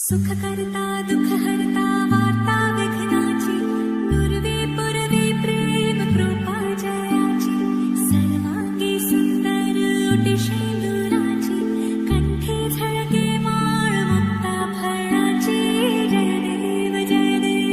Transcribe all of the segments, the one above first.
सुख करता दुख हरता वार्ता विघ्नाची पूर्वी पूर्वी प्रेम कृपा जयाची सर्वांगी सुंदर ओटी शेंदुराची कंठी झळके माळ मुक्ता फळाची जय देव जय देव.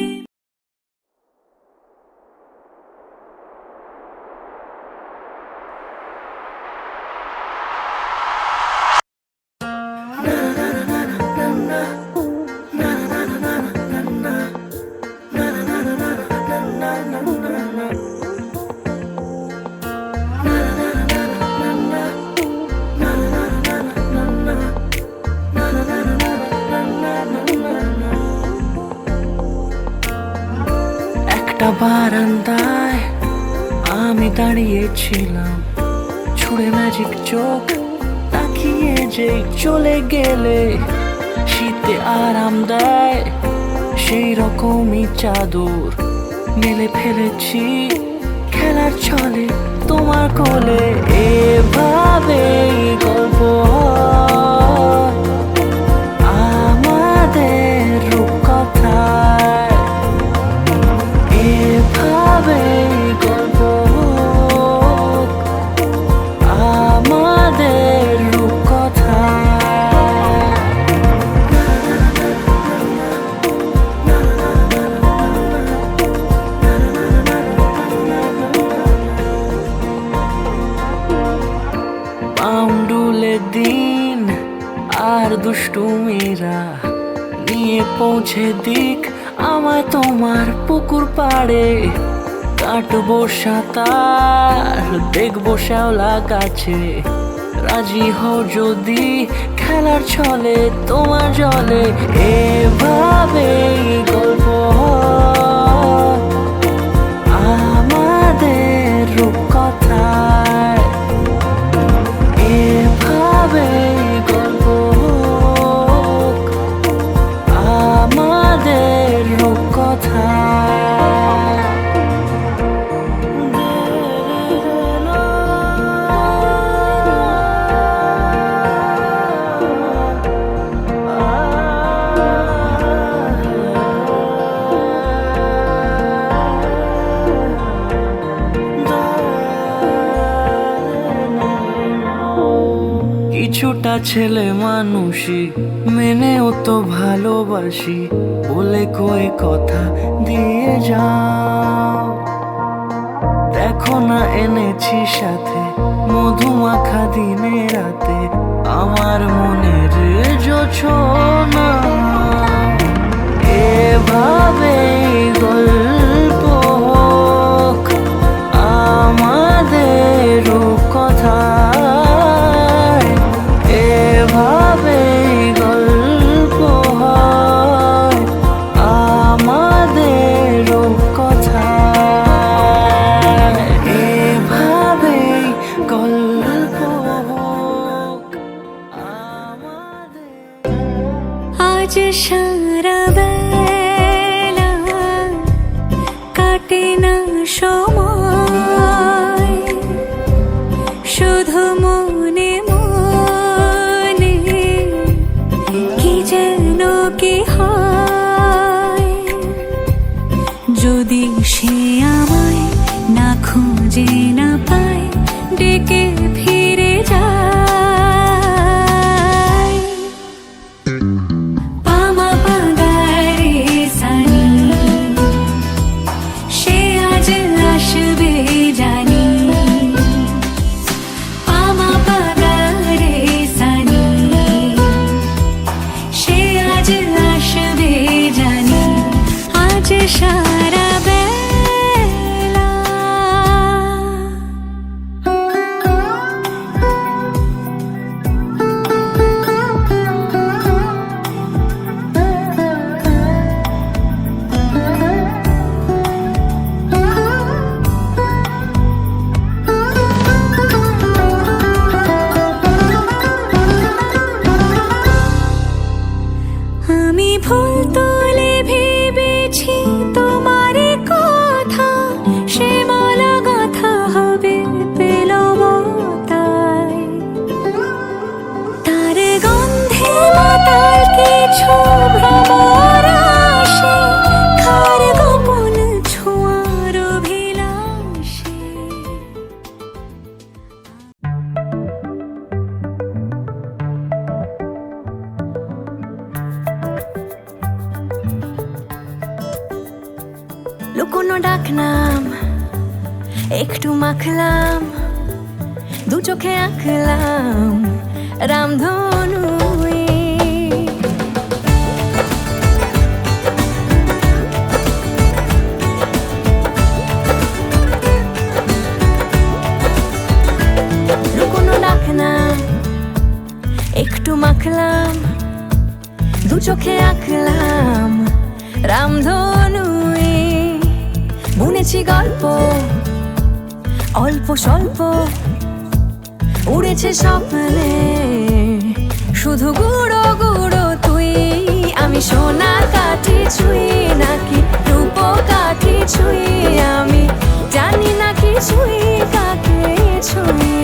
একটা বারান্দায় আমি দাঁড়িয়েছিলাম, ছুঁড়ে ম্যাজিক চোখ তাকিয়ে যেই চলে গেলে শীতে আরাম দেয় সেই রকমই চাদর মেলে ফেলেছি খেলার ছলে তোমার কোলে। এভাবেই গল্প হয় আমাদের রূপকথায়, এভাবেই গল্প হোক আমাদের রূপকথায়। পাউন্ডুলে দিন আর দুষ্টুমিরা নিয়ে পৌঁছে দিক আমায় তোমার পুকুর পাড়ে। কাটবো সাঁতার দেখবো শ্যাওলা গাছে, রাজি হও যদি খেলার ছলে তোমার জলে। এভাবেই গল্প হয় আমাদের রূপকথায়, এভাবেই গল্প হোক আমাদের রূপকথায়। কিছুটা ছেলে মানুষই মেনেও তো ভালোবাসি বলে কয়ে কথা দিয়ে যাও। দেখো না এনেছি সাথে মধুমাখা দিনে রাতে আমার মনের জোছনা। এভাবেই গল্প হোক আমাদের রূপকথায়, এভাবেই গল্প হয় আমাদের রূপকথায়, এভাবেই গল্প হোক আমাদের। আজ সারা বেলা কাটে না সময় শুধু মনে মনে কি যেন কি হয়। যদি সে আমায় না খুঁজে না পায় ডেকে ফিরে যায়। পামা পাগারে সানি সে আজ আসবে জানি। পামা পাগারে সানি সে আজ আসবে জানি। আজ সারা বেলা আমি ভুল তোলে ভেবেছি তোমার কথা, সে মালা গাথা হবে পেলাম তাই। তার গন্ধে মাতাল কিছু লুকোনো ডাকনাম একটু মাখলাম, দু চোখে আঁকলাম রামধনু। লুকোনো ডাকনাম একটু মাখলাম, দু চোখে আঁকলাম রামধনু। বুনেছি গল্প অল্প স্বল্প, উড়েছে স্বপ্নে শুধু গুঁড়ো গুঁড়ো তুই। আমি সোনা কাঠি ছুঁই নাকি রূপ কাঠি ছুঁই, আমি জানি না কিছুই কাকে ছুঁই।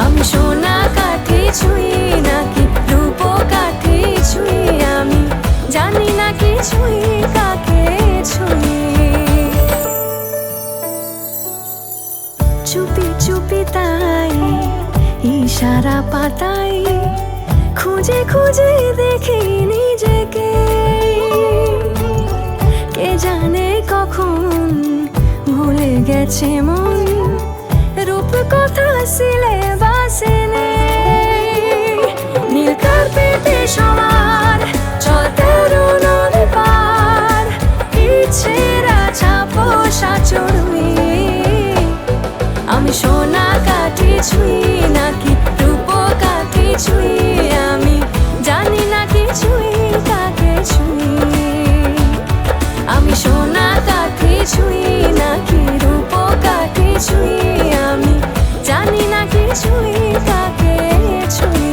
আমি সোনা কাঠি ছুঁই নাকি রূপ কাঠি ছুঁই, আমি জানি না কিছুই কাকে ছুঁই। চুপি চুপি তাই ইশারা পাতাই, খুঁজে খুঁজে দেখি নিজেকে। কে জানে কখন ভুলে গেছে মন, রূপ কথা সিলেবাসে নেই। নীল কার্পেটে সবার চলতে নদী পার, ইচ্ছেরা ছাপোষা চড়ুই। আমি সোনা কাঠি ছুঁই নাকি রূপ কাঠি ছুঁই, আমি জানি না কিছুই কাকে ছুঁই। আমি সোনা কাঠি ছুঁই নাকি রূপ কাঠি ছুঁই, আমি জানি না কিছুই কাকে ছুঁই।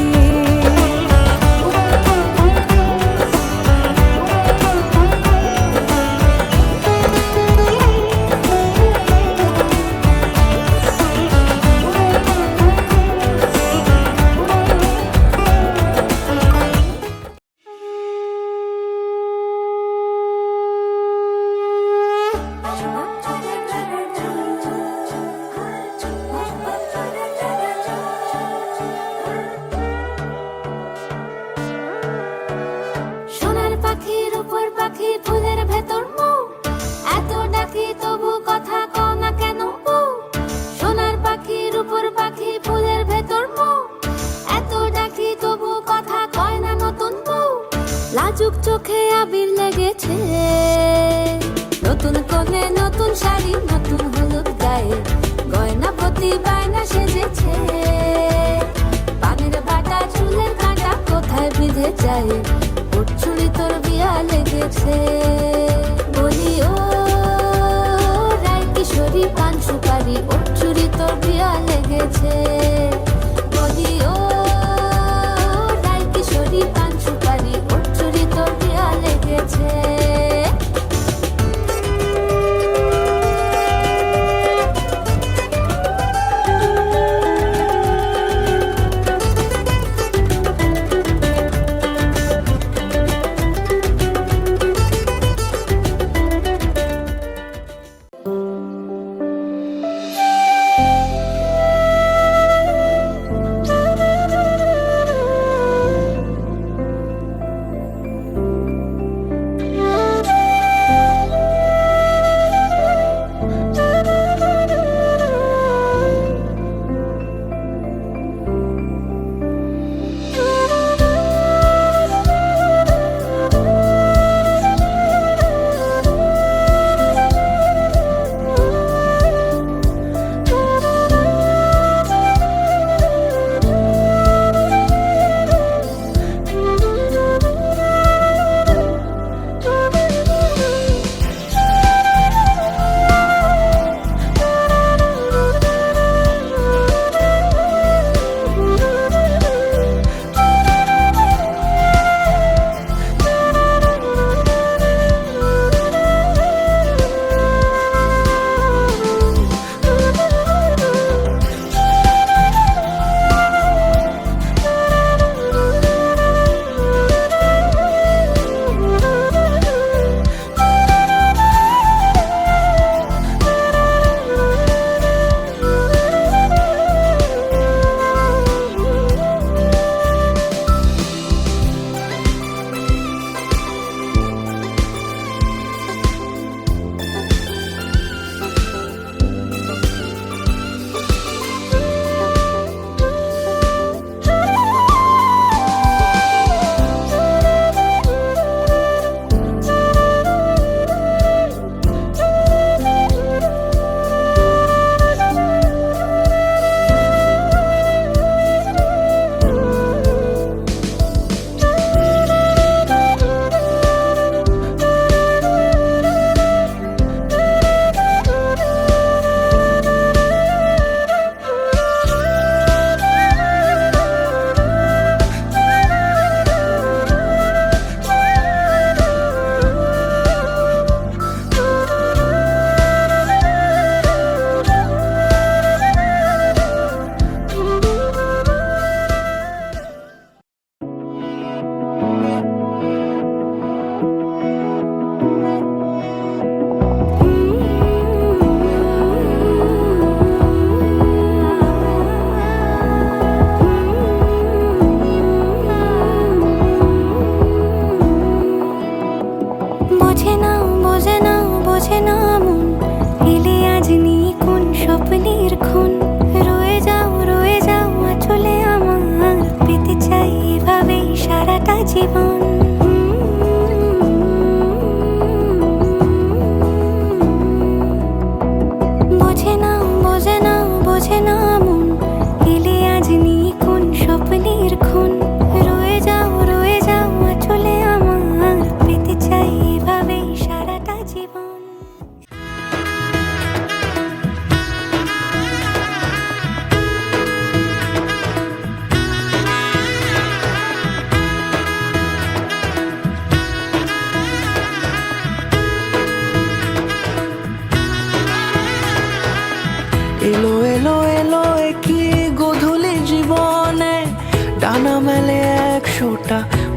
সোনার পাখির উপর পাখি ফুলের ভেতর মৌ, এত ডাকি তবু কথা কও না কেন বউ। সোনার পাখির উপর পাখি ফুলের ভেতর মৌ, এত ডাকি তবু কথা কয় না নতুন বউ। লাজুক চোখে আবির লেগেছে, নতুন কোণে নতুন শাড়ি নতুন হলুদ গায়ে, গয়না প্রতি বায়না সেজেছে। পানের বাটা চুলের কাঁটা কোথায় বিঁধে যায়, ওর চুড়ি তোর বিয়া লেগেছে। বলি ও রায় কিশোরী পান সুপারি, ওর চুড়ি তোর বিয়া লেগেছে। বলি ও রায় কিশোরী পান সুপারি, ওর চুড়ি তোর বিয়া লেগেছে।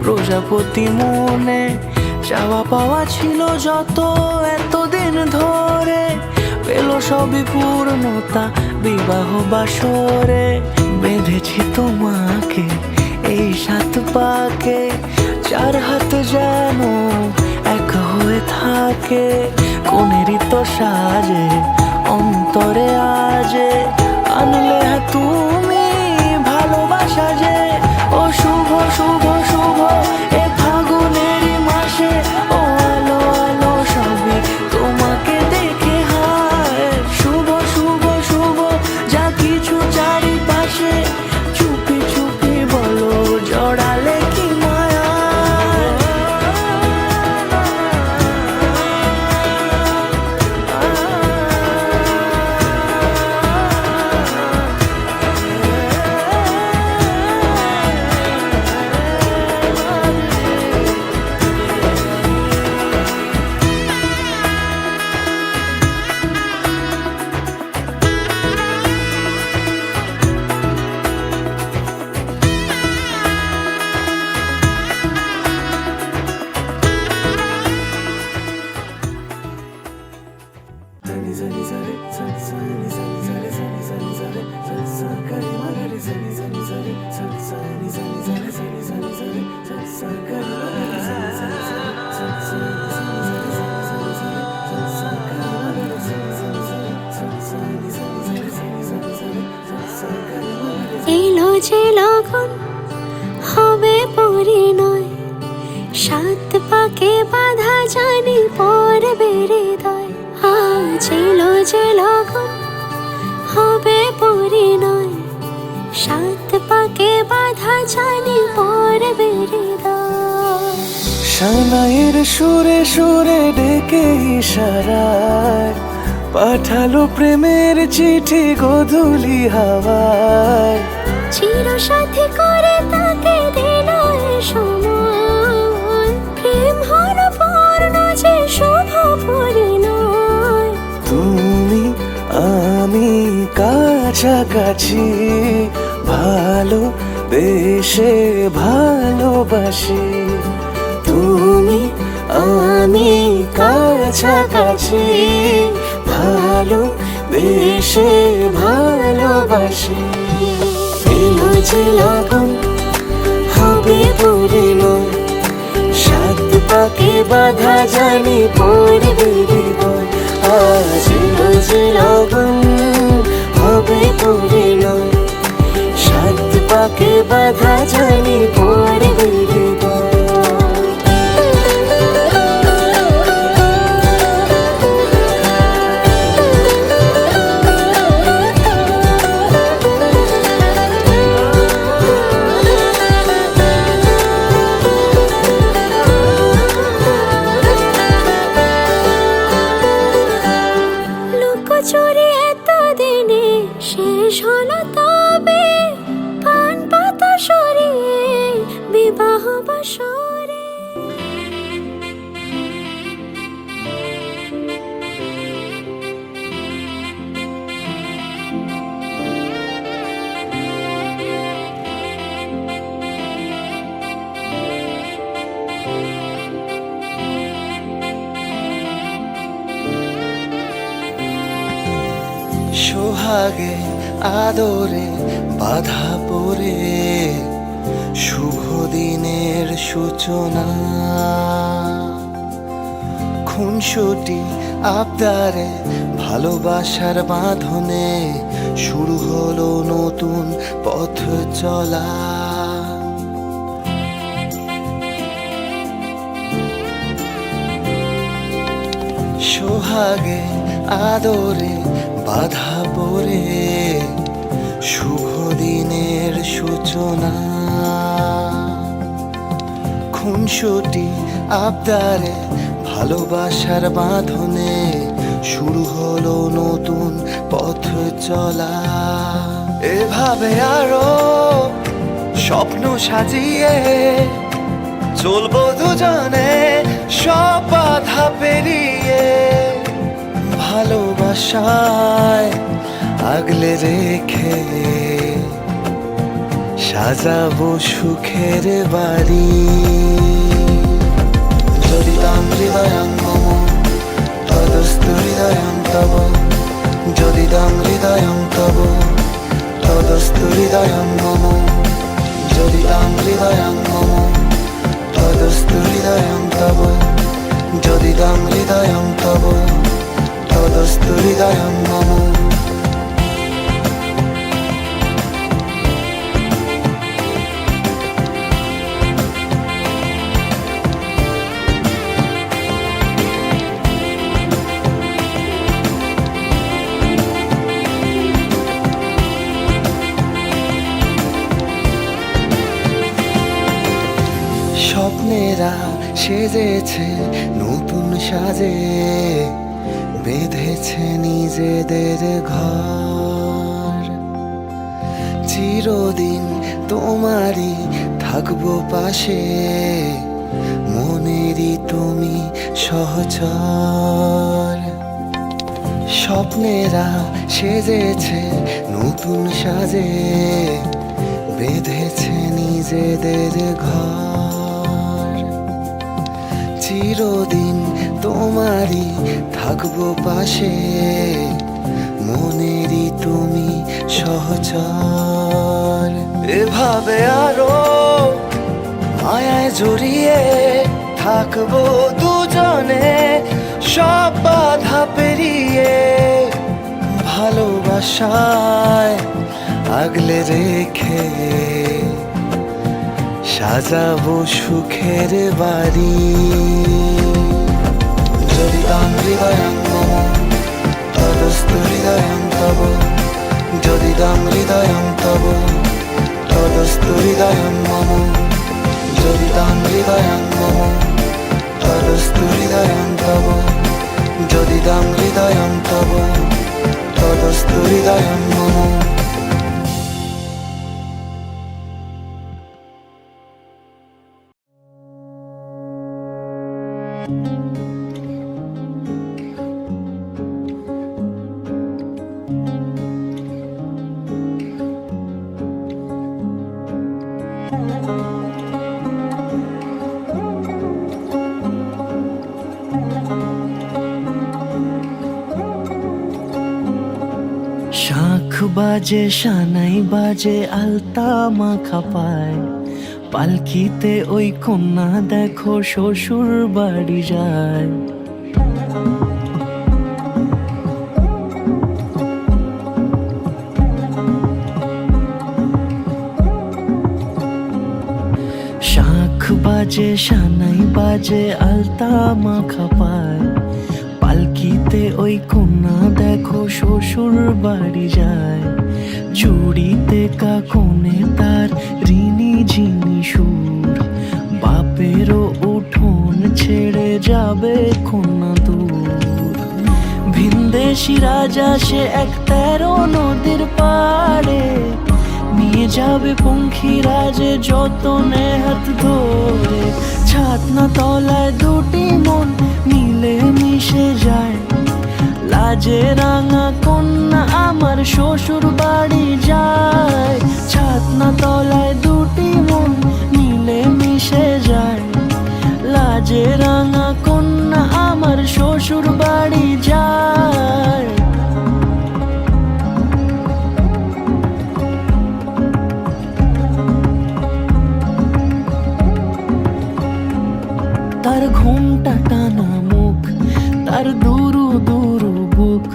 প্রজাপতি মনে চাওয়া পাওয়া ছিল যত এতদিন ধরে, পেল সবই পূর্ণতা বিবাহ বাসরে। বেঁধেছি তোমাকে এই 7 পাকে, 4 হাত যেন এক হয়ে থাকে। কোনেরই তো সাজে অন্তরে আজে আনলে তুমি ভালোবাসা যে। ও শুভ শুভ শুভ এ ফাগুনেরই মাসে, ও আলো আলো সবই তোমাকে দেখে হায়। শুভ শুভ শুভ যা কিছু চারিপাশে, চুপি চুপি বলো জড়ালে কি মায়া। এলো যে লগন হবে পরিণয়, 7 পাকে বাধা জানি পড়বে হৃদয়। আজ এলো যে লগন হবে পরিণয়, 7 পাকে বাধা জানি পড়বে হৃদয়। সানাইয়ের সুরে সুরে ডেকে ইশারায় পাঠালো প্রেমের চিঠি গোধূলি হাওয়ায়। চির সাথী করে তাকে দিল এ সময়, প্রেম হলো পূর্ণ যে শুভ পরিণয়। তুমি আমি কাছাকাছি, ভালো বেশে ভালোবাসি। তুমি আমি কাছাকাছি, ভালো বেশে ভালোবাসি। এলো যে লগন হবে পরিণয়, 7 পাকে বাধা জানি পড়বে হৃদয়। আজ এলো যে লগন হবে পরিণয়, 7 পাকে বাধা জানি পড়বে হৃদয়। লুকোচুরি এতদিনে শেষ হলো তবে, পান পাতা সরিয়ে বিবাহ বাসরে। সোহাগে আদরে বাধা পড়ে শুভ দিনের সূচনা। খুনসুটি আবদারে ভালোবাসার বাঁধনে শুরু হলো নতুন পথ চলা। সোহাগে আদরে বাধা পড়ে শুভ দিনের সূচনা। খুনসুটি আবদারে ভালোবাসার বাঁধনে শুরু হলো নতুন পথ চলা। এভাবে আরো স্বপ্ন সাজিয়ে চলবো দুজনে সব বাধা পেরিয়ে। ভালোবাসায় আগলে রেখে সাজাবো সুখের বাড়ি। যদি তাম হৃদয়ং মম তদস্তু হৃদয়ং তব, যদি তাম হৃদয়ং তব তদস্তু হৃদয়ং মম, যদি তাম হৃদয়ং মম তদস্তু হৃদয়ং তব, যদি তাম হৃদয়ং তব তদস্তু হৃদয়ং মম। স্বপ্নেরা সেজেছে নতুন সাজে, বেঁধেছে নিজেদের ঘর। চিরদিন তোমারই থাকবো পাশে, মনেরই তুমি সহচর। স্বপ্নেরা সেজেছে নতুন সাজে, বেঁধেছে নিজেদের ঘর। চিরদিন তোমারই থাকবো পাশে, মনেরই তুমি সহচর। এভাবে আরো মায়ায় জড়িয়ে থাকবো দুজনে, সব বাধা পেরিয়ে ভালোবাসায় আগলে রেখে সাজাবো সুখের বাড়ি। যদি তাম হৃদয়ং মম তদস্তু হৃদয়ং তব, যদি তাম হৃদয়ং তব তদস্তু হৃদয়ং মম, যদি তাম হৃদয়ং মম তদস্তু হৃদয়ং তব, যদি তাম হৃদয়ং তব তদস্তু হৃদয়ং মম। শাঁখ বাজে সানাই বাজে আলতা মাখা পায়, পালকিতে ওই কন্যা দেখো শ্বশুর বাড়ি যায়। শাঁখ বাজে সানাই বাজে আলতা মাখা পায়, পালকিতে ওই কন্যা দেখো শ্বশুর বাড়ি যায়। চুড়িতে কাকনে তার ঋণী ঝিনি সুর, বাপেরও উঠোন ছেড়ে যাবে কন্যা দূর। ভিনদেশি রাজা সে এক 13 নদীর পাড়ে, নিয়ে যাবে পঙ্খী রাজে যতনে হাত ধরে। ছাতনা তলায় দুটি মন মিলে মিশে যায়, লাজে রাঙা কন্যা আমার শ্বশুর বাড়ি যায়। ছাতনা তলায় দুটি মন মিলে মিশে যায়, লাজে রাঙা কন্যা আমার শ্বশুর বাড়ি যায়। তার ঘুমটা টানা মুখ, তার দুরু দুরু বুক,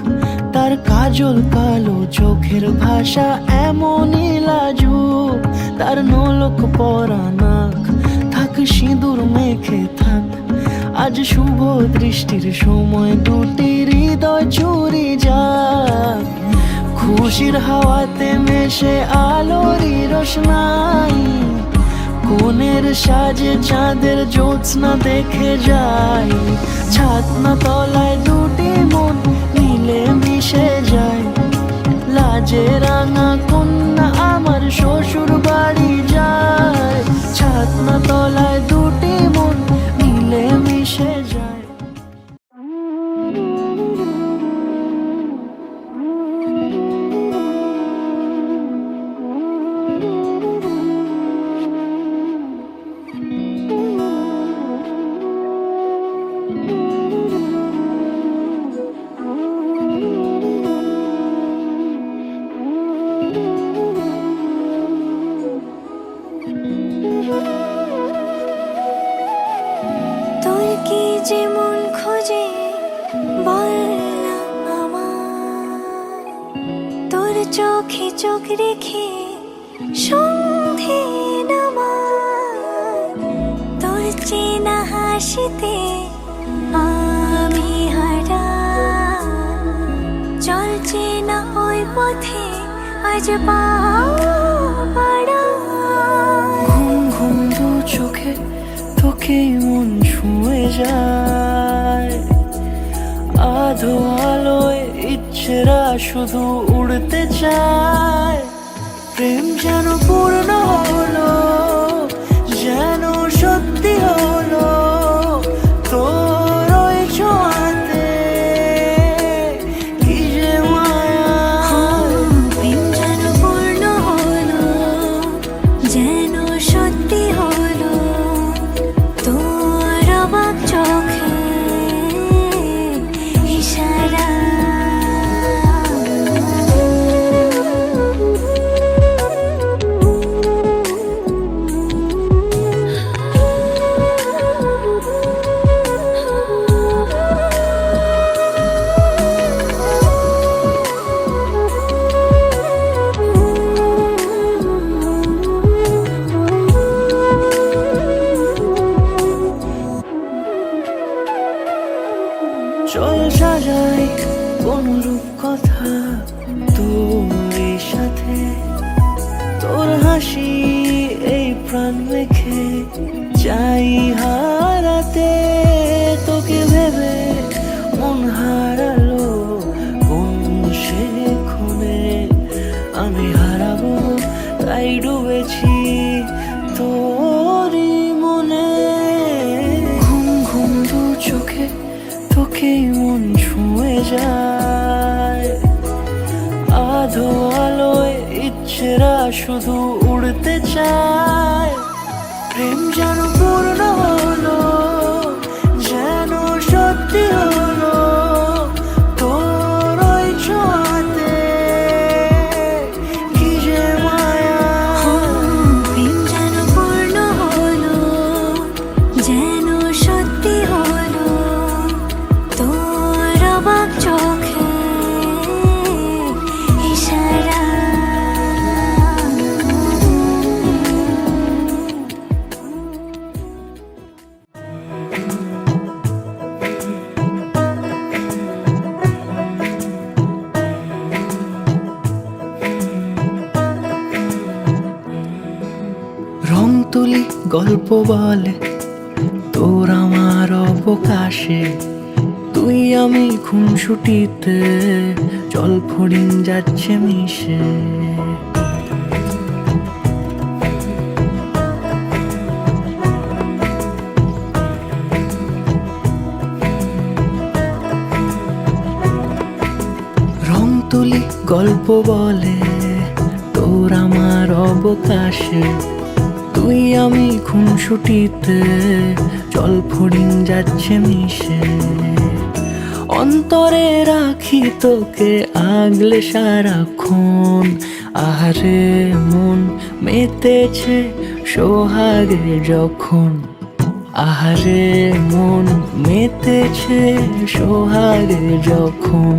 তার কাজল কালো চোখের ভাষা এমনই লাজুক। তার নলক পরা নাক, থাক সিঁদুর মেখে থাক। আজ শুভ দৃষ্টির সময় দুটি হৃদয় চুরি যাক। খুশির হাওয়াতে মেশে আলোরই রোশনাই, কোণের সাজে চাঁদের জ্যোৎস্না দেখে যাই। ছাতনা তলায় দুটি মন মিলে মিশে যায়, লাজে রাঙা কন্যা আমার শ্বশুর বাড়ি যায়। ছাতনা তলায় দুটি মন মিলে মিশে যায়। তোর কি যে মন খোঁজে বল না আমায়, তোর চোখে চোখ রেখে সন্ধে নামায়, তোর চেনা হাসিতে আমি হারাই, চল চেনা ওই পথে আজ পা বাড়াই। ঘুম ঘুম দু চোখে তোকে মন ছুঁয়ে যায়, আধো আলোয় ইচ্ছেরা শুধু উড়তে চায়। প্রেম যেন পূর্ণ হলো, যেন সত্যি হলো, তোর ওই ছোঁয়াতে কি যে মায়া। প্রেম যেন পূর্ণ হলো, যেন সত্যি হলো, তোর অবাক চোখে ইশারা। চল সাজাই কোন রূপ কথা তোর সাথে, তোর হাসি এই প্রাণ মেখে চাই হারাতে। তোকে ভেবে মন হারালো কোন সে খুনে, আমি হারাবো তাই ডুবেছি তোরই মনে। ঘুম ঘুম দু চোখে তোকে মন ছুঁয়ে যায়, আধো আলোয় ইচ্ছেরা শুধু উড়তে চায়। প্রেম যেন পূর্ণ হলো, যেন সত্যি হলো, তোর ওই ছোঁয়াতে কি যে মায়া। প্রেম যেন পূর্ণ হলো, যেন সত্যি হলো, তোর অবাক চোখে ইশারা। রং তুলি গল্প বলে তোর আমার অবকাশে, তুই আমি খুনসুটিতে জল ফড়িং যাচ্ছে মিশে। রং তুলি গল্প বলে তোর আমার অবকাশে, তুই আমি খুনসুটিতে জল ফড়িং যাচ্ছে মিশে। অন্তরে রাখি তোকে আগলে সারাক্ষণ, আহারে মন মেতেছে সোহাগে যখন, আহারে মন মেতেছে সোহাগে যখন।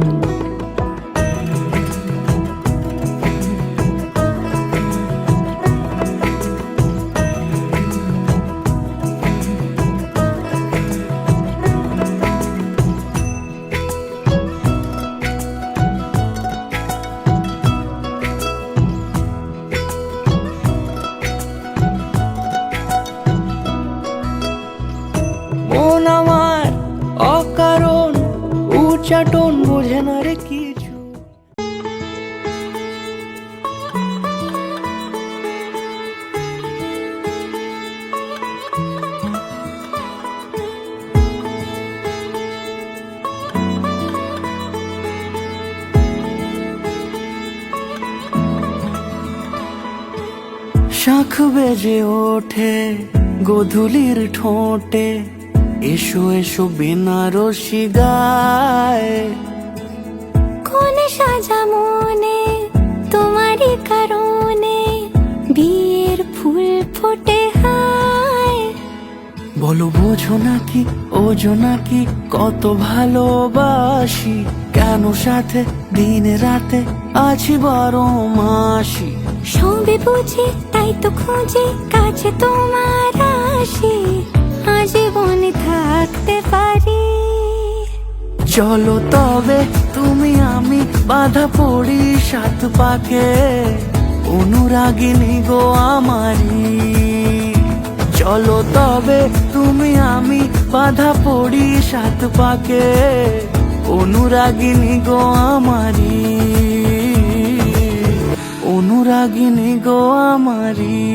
মন আমার অকারণ উচ্চাটন বোঝে না রে কিছু। শাঁখ বেজে ওঠে গোধূলির ঠোঁটে, এসো এসো বেনারসি গায়, কোনে সাজা মনে তোমারই কারণে, বিয়ের ফুল ফোটে হায়। বলো বোঝো নাকি ওজো নাকি কত ভালোবাসি, কেন সাথে দিন রাতে আছি 12 মাসি। সবে বুঝি তাই তো খুঁজি কাছে তোমার আসি, আজীবনে থাকতে পারি। চলো তবে তুমি আমি বাঁধা পড়ি 7 পাকে, অনুরাগিনী গো আমারি। চলো তবে তুমি আমি বাঁধা পড়ি 7 পাকে, অনুরাগিনী গো আমারি, অনুরাগিনী গো আমারি।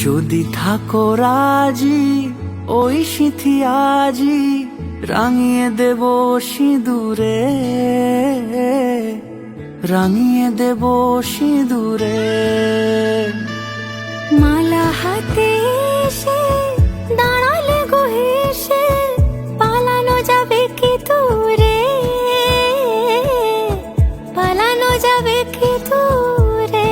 যদি থাকো রাজি ওই সিঁথি আজি রাঙিয়ে দেব সিঁদুরে, রাঙিয়ে দেব সিঁদুরে। মালা হাতে এসে দাঁড়ালে গো হেসে, পালানো যাবে কি দূরে, পালানো যাবে কি দূরে।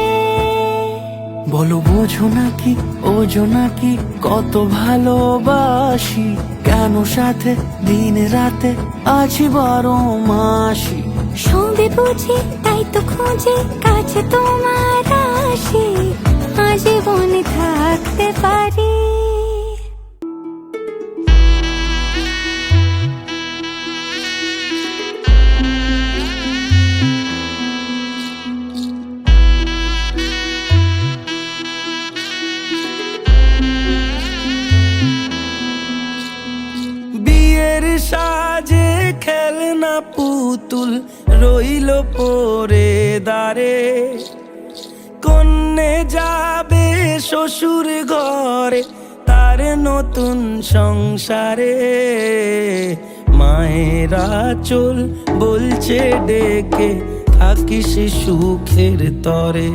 বলো বোঝো নাকি ওজো নাকি কত ভালোবাসি, কেন সাথে দিন রাতে আছি 12 মাসি। সবে বুঝি তাই তো খুঁজি কাছে তোমার আসি, আজীবনে থাকতে পারি। বিয়ের সাজে খেলনা পুতুল রইল পরে দাঁড়ে, কন্যে যাবে শ্বশুর ঘরে তার নতুন সংসারে। মায়েরা চল বলছে ডেকে থাকিস সুখের তরে,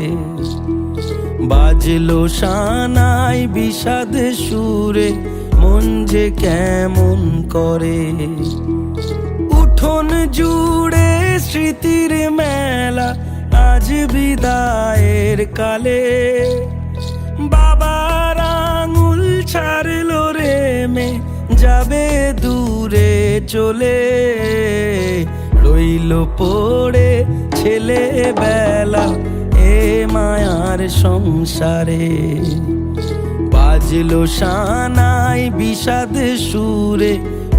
বাজলো সানাই বিষাদ সুরে মন যে কেমন করে। উঠোন জুড়ে স্মৃতির মেলা আজ বিদায়ের কালে, বাবার আঙুল ছাড়লো রে মে যাবে দূরে চলে, রইল পড়ে ছেলেবেলা এ মায়ার সংসারে। বাজলো সানাই বিষাদ সুরে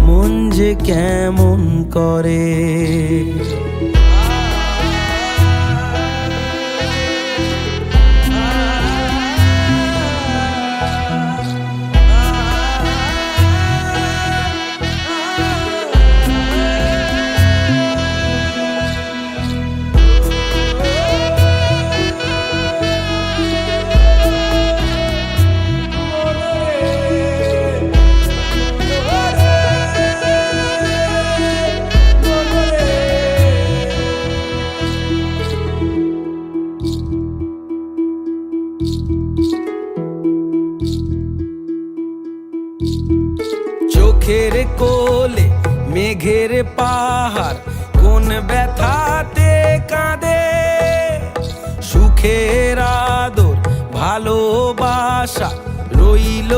মন যে কেমন করে। চোখের কোলে মেঘের পাহাড় কোন ব্যথাতে কাঁদে, সুখের আদর ভালোবাসা রইল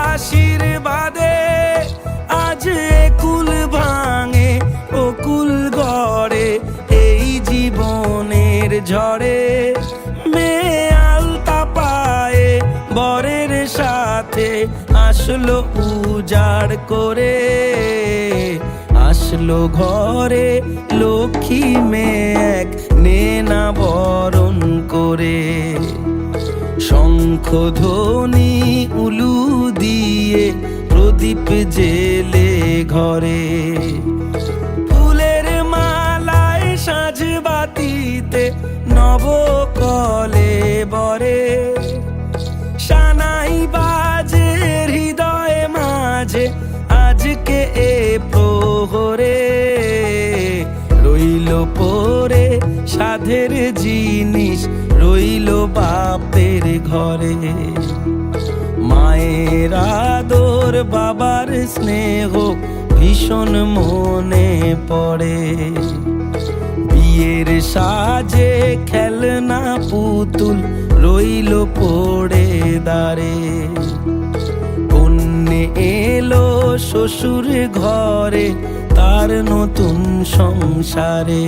আশীর্বাদে। আজ কুল ভাঙে অকুল গড়ে এই জীবনের ঝড়ে, মেয়ে আলতা পায়ে বরের সাথে আসলো উজাড় করে, আসলো ঘরে লক্ষ্মী মেঘ নেনা বরণ করে। শঙ্খ ধ্বনি উলু দিয়ে প্রদীপ জেলে ঘরে, ফুলের মালায় সাজ বাতিতে নবকলে বরে। প্রহরে রইল পরে সাধের জিনিস রইল বাপের ঘরে। মায়ের আদর বাবার স্নেহ ভীষণ মনে পড়ে, বিয়ের সাজে খেলনা পুতুল রইল পড়ে দাঁড়ে। কন্যে এলো শ্বশুর ঘরে তার নতুন সংসারে।